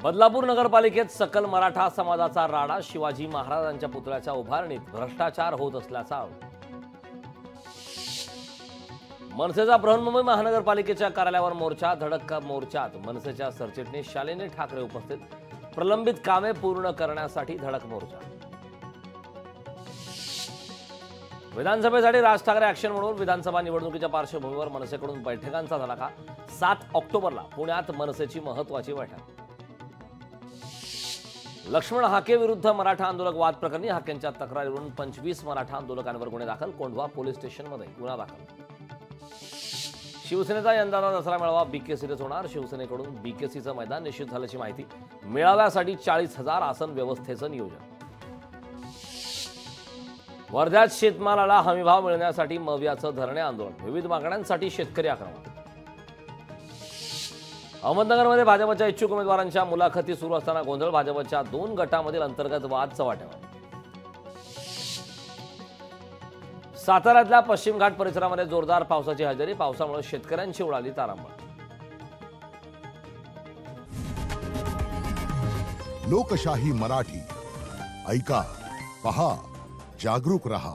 बदलापूर नगरपालिकेत सकल मराठा समाजाचा राडा, शिवाजी महाराजांच्या पुतळ्याच्या उभारणीत भ्रष्टाचार होत असल्याचा आरोप। मनसेचा बृहन्मुंबई महानगरपालिकेच्या कार्यालयावर मोर्चा, धडक मोर्चात मनसेच्या सरचिटणीस शालिनी ठाकरे उपस्थित, प्रलंबित कामे पूर्ण करण्यासाठी धडक मोर्चा। विधानसभेसाठी राज ठाकरे ॲक्शन म्हणून विधानसभा निवडणुकीच्या पार्श्वभूमीवर मनसेकडून बैठकांचा धडाका। 7 ऑक्टोबरला पुण्यात मनसेची महत्त्वाची बैठक। लक्ष्मण हाके विरुद्ध मराठा आंदोलक वाद प्रकरणी हाकेंच्या तक्रारीवरून 25 मराठा आंदोलकांवर गुन्हे दाखल, कोंढवा पोलीस स्टेशनमध्ये गुन्हा दाखल। शिवसेनेचा यंदाचा दसरा मेळावा बीकेसीतच होणार, शिवसेनेकडून बीकेसीचं मैदान निश्चित झाल्याची माहिती। मेळाव्यासाठी 40,000 आसन व्यवस्थेचं नियोजन। वर्ध्यात शेतमालाला हमीभाव मिळण्यासाठी मवियाचं धरणे आंदोलन, विविध मागण्यांसाठी शेतकरी आक्रमक। अहमदनगरमध्ये भाजपच्या इच्छुक उमेदवारांच्या मुलाखती सुरू असताना गोंधळ, भाजपच्या 2 गटांमधील अंतर्गत वाद चव्हाट्यावर। साताऱ्यातल्या पश्चिम घाट परिसरामध्ये जोरदार पावसाची हजेरी, पावसामुळे शेतकऱ्यांची उडाली तारांबळ। लोकशाही मराठी ऐका, पहा, जागरूक रहा।